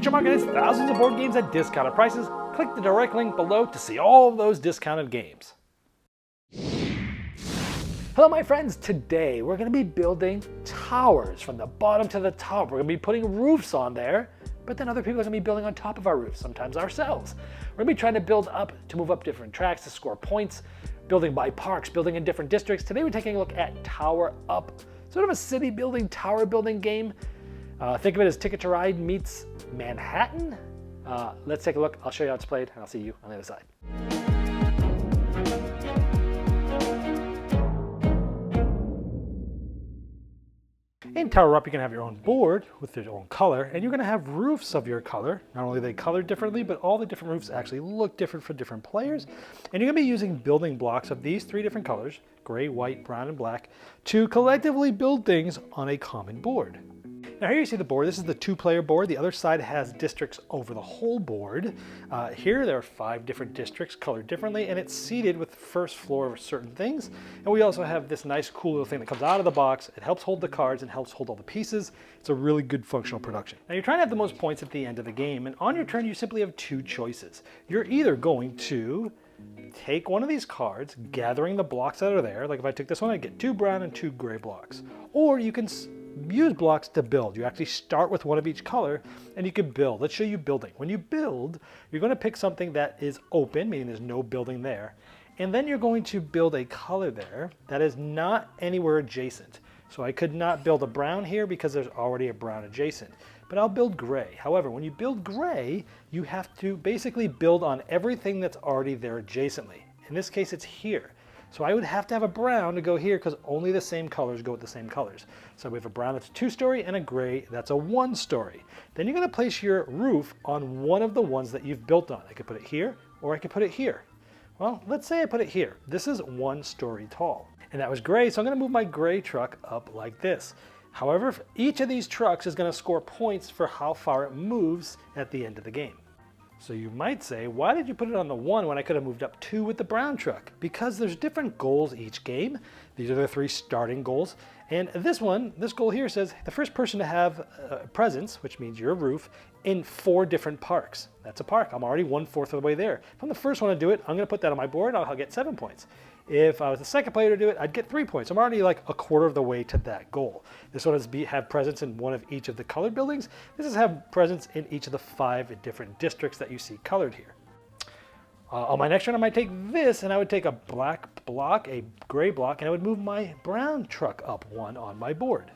Future Market has thousands of board games at discounted prices. Click the direct link below to see all of those discounted games. Hello my friends, today we're going to be building towers from the bottom to the top. We're going to be putting roofs on there, but then other people are going to be building on top of our roofs, sometimes ourselves. We're going to be trying to build up to move up different tracks to score points, building by parks, building in different districts. Today we're taking a look at Tower Up, sort of a city building, tower building game. Think of it as Ticket to Ride meets Manhattan. Let's take a look. I'll show you how it's played, and I'll see you on the other side. In Tower Up, you can have your own board with your own color, and you're going to have roofs of your color. Not only are they colored differently, but all the different roofs actually look different for different players. And you're going to be using building blocks of these three different colors, gray, white, brown, and black, to collectively build things on a common board. Now here you see the board. This is the two-player board. The other side has districts over the whole board. Here there are 5 different districts colored differently, and it's seated with the first floor of certain things. And we also have this nice cool little thing that comes out of the box. It helps hold the cards and helps hold all the pieces. It's a really good functional production. Now you're trying to have the most points at the end of the game, and on your turn you simply have 2 choices. You're either going to take one of these cards, gathering the blocks that are there. Like if I took this one, I'd get 2 brown and 2 gray blocks. Or you can use blocks to build. You actually start with one of each color and you can build. Let's show you building. When you build, you're going to pick something that is open, meaning there's no building there. And then you're going to build a color there that is not anywhere adjacent. So I could not build a brown here because there's already a brown adjacent. But I'll build gray. However, when you build gray, you have to basically build on everything that's already there adjacently. In this case, it's here. So I would have to have a brown to go here because only the same colors go with the same colors. So we have a brown that's a 2-story and a gray that's a 1-story. Then you're going to place your roof on one of the ones that you've built on. I could put it here or I could put it here. Well, let's say I put it here. This is 1 story tall. And that was gray, so I'm going to move my gray truck up like this. However, each of these trucks is going to score points for how far it moves at the end of the game. So you might say, why did you put it on the 1 when I could have moved up 2 with the brown truck? Because there's different goals each game. These are the 3 starting goals. And this goal here says the first person to have a presence, which means your roof, in 4 different parks. That's a park. I'm already 1/4 of the way there. If I'm the first one to do it, I'm going to put that on my board. I'll get 7 points. If I was the second player to do it, I'd get 3 points. I'm already like 1/4 of the way to that goal. This one is have presence in one of each of the colored buildings. This is have presence in each of the 5 different districts that you see colored here. On my next turn, I might take this, and I would take a black block, a gray block, and I would move my brown truck up 1 on my board.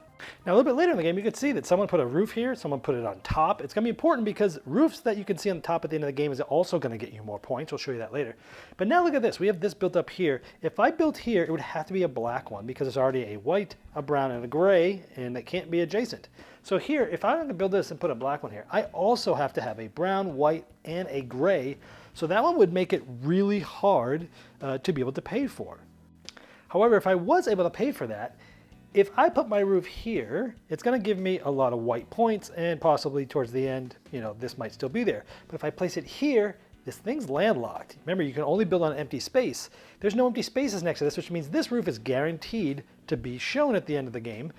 Now, a little bit later in the game, you can see that someone put a roof here, someone put it on top. It's going to be important because roofs that you can see on the top at the end of the game is also going to get you more points. We'll show you that later. But now look at this. We have this built up here. If I built here, it would have to be a black one because there's already a white, a brown, and a gray, and it can't be adjacent. So here, if I'm going to build this and put a black one here, I also have to have a brown, white, and a gray. So that one would make it really hard to be able to pay for. However, if I was able to pay for that, if I put my roof here, it's going to give me a lot of white points, and possibly towards the end, this might still be there. But if I place it here, this thing's landlocked. Remember, you can only build on empty space. There's no empty spaces next to this, which means this roof is guaranteed to be shown at the end of the game.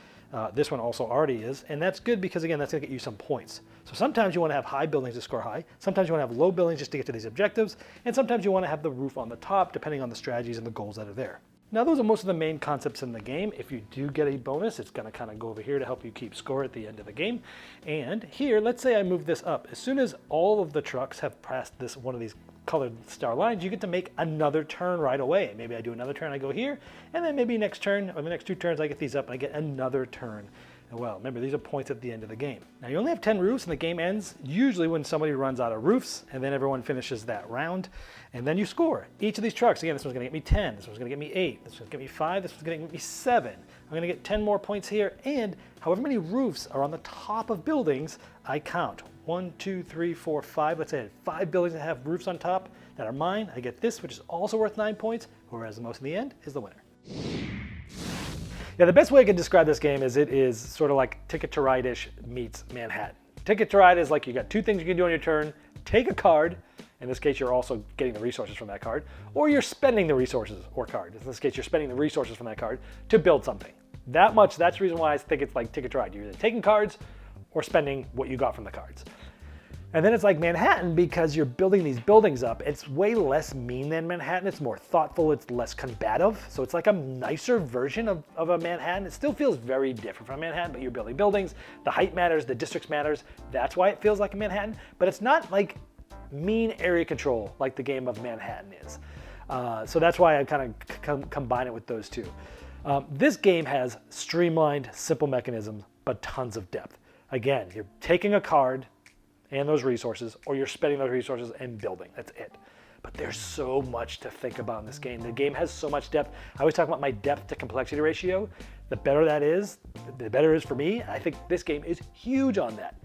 This one also already is, and that's good because, again, that's going to get you some points. So sometimes you want to have high buildings to score high, sometimes you want to have low buildings just to get to these objectives, and sometimes you want to have the roof on the top, depending on the strategies and the goals that are there. Now, those are most of the main concepts in the game. If you do get a bonus, it's going to kind of go over here to help you keep score at the end of the game. And here, let's say I move this up. As soon as all of the trucks have passed one of these colored star lines, you get to make another turn right away. Maybe I do another turn, I go here, and then maybe next turn, or the next 2 turns, I get these up and I get another turn. Well, remember, these are points at the end of the game. Now, you only have 10 roofs, and the game ends usually when somebody runs out of roofs, and then everyone finishes that round, and then you score. Each of these trucks, again, this one's going to get me 10, this one's going to get me 8, this one's going to get me 5, this one's going to get me 7. I'm going to get 10 more points here, and however many roofs are on the top of buildings, I count. 1, 2, 3, 4, 5. Let's say I had 5 buildings that have roofs on top that are mine. I get this, which is also worth 9 points, whereas the most in the end is the winner. Yeah, the best way I can describe this game is it is sort of like Ticket to Ride-ish meets Manhattan. Ticket to Ride is like you got 2 things you can do on your turn. Take a card. In this case, you're also getting the resources from that card. Or you're spending the resources, or card. In this case, you're spending the resources from that card to build something. That's the reason why I think it's like Ticket to Ride. You're either taking cards or spending what you got from the cards. And then it's like Manhattan because you're building these buildings up. It's way less mean than Manhattan. It's more thoughtful. It's less combative. So it's like a nicer version of a Manhattan. It still feels very different from Manhattan, but you're building buildings. The height matters. The districts matters. That's why it feels like a Manhattan. But it's not like mean area control like the game of Manhattan is. So that's why I kind of combine it with those two. This game has streamlined, simple mechanisms, but tons of depth. Again, you're taking a card and those resources, or you're spending those resources and building. That's it. But there's so much to think about in this game. The game has so much depth. I always talk about my depth to complexity ratio. The better that is, the better it is for me. I think this game is huge on that.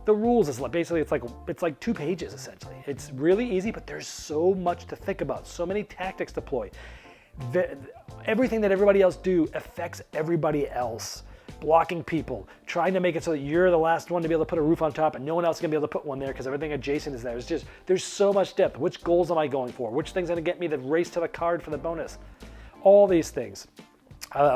The rules is basically it's like 2 pages essentially. It's really easy, but there's so much to think about. So many tactics to deploy. Everything that everybody else do affects everybody else. Blocking people, trying to make it so that you're the last one to be able to put a roof on top and no one else is gonna be able to put one there because everything adjacent is there. It's just, there's so much depth. Which goals am I going for? Which thing's gonna get me the race to the card for the bonus? All these things.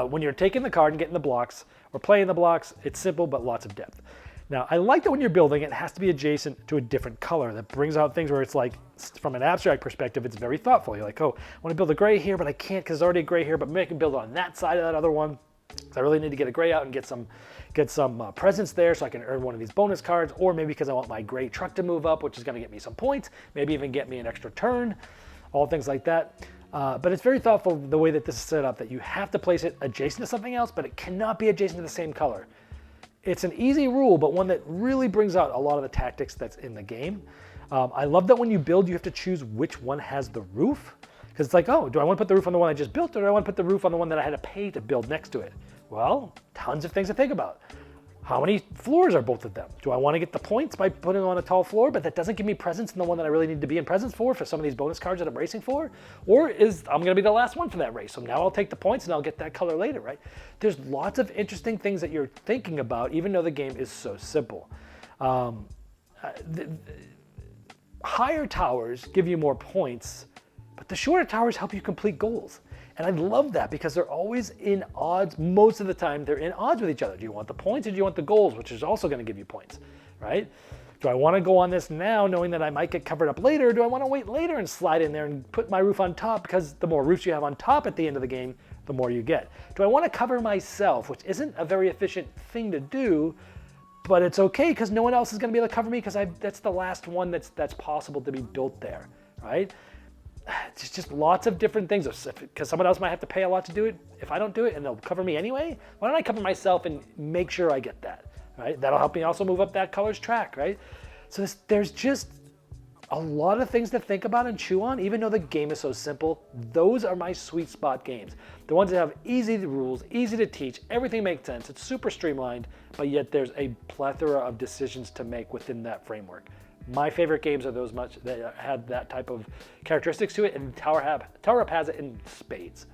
When you're taking the card and getting the blocks or playing the blocks, it's simple but lots of depth. Now, I like that when you're building, it has to be adjacent to a different color. That brings out things where it's like, from an abstract perspective, it's very thoughtful. You're like, oh, I want to build a gray here, but I can't because there's already a gray here, but maybe I can build on that side of that other one. So I really need to get a gray out and get some presence there so I can earn one of these bonus cards, or maybe because I want my gray truck to move up, which is going to get me some points, maybe even get me an extra turn, all things like that. But it's very thoughtful the way that this is set up, that you have to place it adjacent to something else, but it cannot be adjacent to the same color. It's an easy rule, but one that really brings out a lot of the tactics that's in the game. I love that when you build, you have to choose which one has the roof. Because it's like, oh, do I want to put the roof on the one I just built, or do I want to put the roof on the one that I had to pay to build next to it? Well, tons of things to think about. How many floors are both of them? Do I want to get the points by putting on a tall floor, but that doesn't give me presence in the one that I really need to be in presence for some of these bonus cards that I'm racing for? Or I'm going to be the last one for that race, so now I'll take the points and I'll get that color later, right? There's lots of interesting things that you're thinking about, even though the game is so simple. Higher towers give you more points, but the shorter towers help you complete goals. And I love that because they're always in odds. Most of the time, they're in odds with each other. Do you want the points or do you want the goals, which is also going to give you points, right? Do I want to go on this now knowing that I might get covered up later? Or do I want to wait later and slide in there and put my roof on top? Because the more roofs you have on top at the end of the game, the more you get. Do I want to cover myself, which isn't a very efficient thing to do, but it's okay because no one else is going to be able to cover me because that's the last one that's possible to be built there, right? It's just lots of different things because someone else might have to pay a lot to do it. If I don't do it and they'll cover me anyway, why don't I cover myself and make sure I get that, right? That'll help me also move up that color's track, right? So there's just a lot of things to think about and chew on, even though the game is so simple. Those are my sweet spot games. The ones that have easy rules, easy to teach, everything makes sense. It's super streamlined, but yet there's a plethora of decisions to make within that framework. My favorite games are those that have that type of characteristics to it, and Tower Up has it in spades.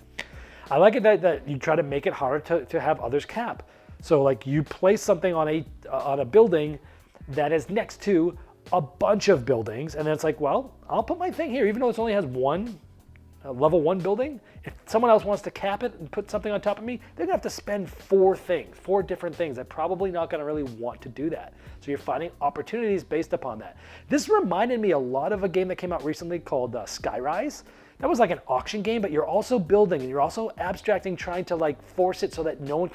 I like it that you try to make it harder to have others cap. So like you place something on a building that is next to a bunch of buildings, and then it's like, well, I'll put my thing here, even though it only has one level 1 building. If someone else wants to cap it and put something on top of me, they're gonna have to spend 4 different things. They're probably not gonna really want to do that. So you're finding opportunities based upon that. This reminded me a lot of a game that came out recently called Skyrise. That was like an auction game, but you're also building and you're also abstracting, trying to like force it so that no one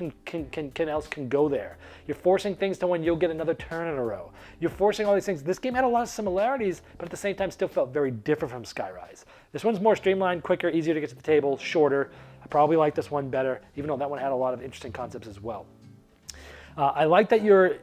else can go there. You're forcing things to when you'll get another turn in a row. You're forcing all these things. This game had a lot of similarities, but at the same time still felt very different from Skyrise. This one's more streamlined, quicker, easier to get to the table, shorter. I probably like this one better, even though that one had a lot of interesting concepts as well. I like that you're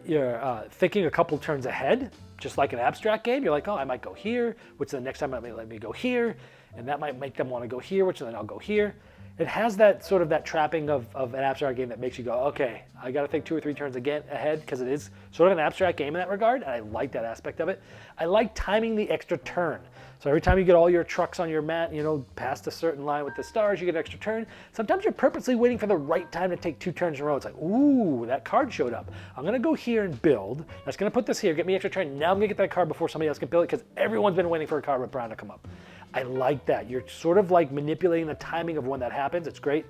thinking a couple turns ahead, just like an abstract game. You're like, oh, I might go here, which the next time might let me go here, and that might make them want to go here, which then I'll go here. It has that sort of that trapping of an abstract game that makes you go, okay, I got to think 2 or 3 turns ahead because it is sort of an abstract game in that regard, and I like that aspect of it. I like timing the extra turn. So every time you get all your trucks on your mat, past a certain line with the stars, you get an extra turn. Sometimes you're purposely waiting for the right time to take 2 turns in a row. It's like, ooh, that card showed up. I'm going to go here and build. That's going to put this here, get me extra turn. Now I'm going to get that card before somebody else can build it because everyone's been waiting for a card with Brown to come up. I like that. You're sort of like manipulating the timing of when that happens. It's great.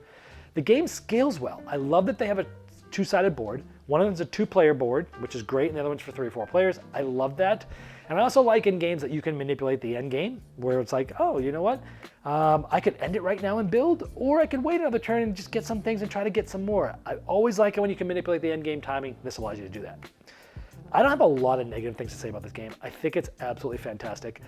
The game scales well. I love that they have a 2-sided board. One of them is a 2-player board, which is great, and the other one's for 3 or 4 players. I love that. And I also like in games that you can manipulate the end game, where it's like, oh, you know what? I could end it right now and build, or I could wait another turn and just get some things and try to get some more. I always like it when you can manipulate the end game timing. This allows you to do that. I don't have a lot of negative things to say about this game. I think it's absolutely fantastic.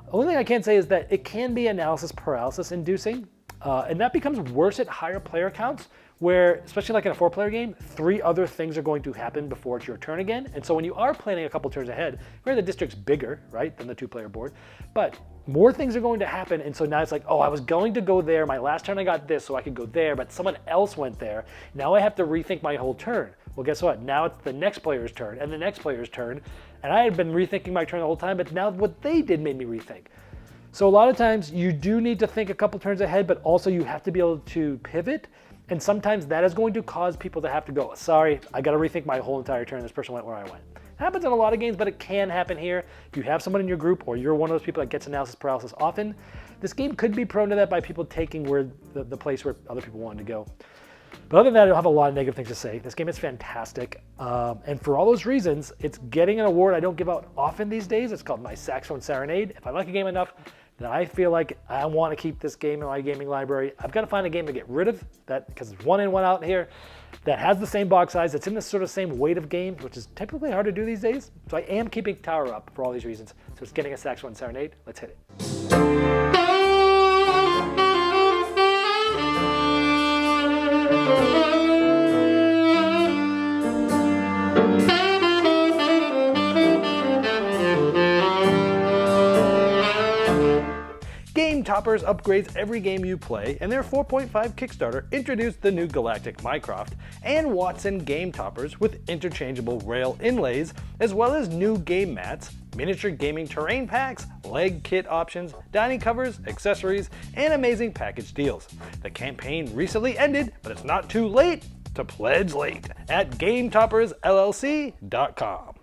The only thing I can say is that it can be analysis paralysis inducing, and that becomes worse at higher player counts, where, especially like in a 4-player game, 3 other things are going to happen before it's your turn again. And so when you are planning a couple turns ahead, where the district's bigger, right, than the 2-player board, but more things are going to happen. And so now it's like, oh, I was going to go there. My last turn I got this, so I could go there, but someone else went there. Now I have to rethink my whole turn. Well, guess what? Now it's the next player's turn and the next player's turn. And I had been rethinking my turn the whole time, but now what they did made me rethink. So a lot of times you do need to think a couple turns ahead, but also you have to be able to pivot. And sometimes that is going to cause people to have to go, sorry, I got to rethink my whole entire turn. This person went where I went. It happens in a lot of games, but it can happen here. If you have someone in your group or you're one of those people that gets analysis paralysis often, this game could be prone to that by people taking where the place where other people wanted to go. But other than that, I don't have a lot of negative things to say. This game is fantastic. And for all those reasons, it's getting an award I don't give out often these days. It's called my Saxophone Serenade. If I like a game enough, then I feel like I want to keep this game in my gaming library. I've got to find a game to get rid of that, because it's 1 in, 1 out here, that has the same box size, that's in this sort of same weight of game, which is typically hard to do these days. So I am keeping Tower up for all these reasons. So it's getting a Saxophone Serenade. Let's hit it. Game Toppers upgrades every game you play, and their 4.5 Kickstarter introduced the new Galactic Mycroft and Watson Game Toppers with interchangeable rail inlays, as well as new game mats, miniature gaming terrain packs, leg kit options, dining covers, accessories, and amazing package deals. The campaign recently ended, but it's not too late to pledge late at GameToppersLLC.com.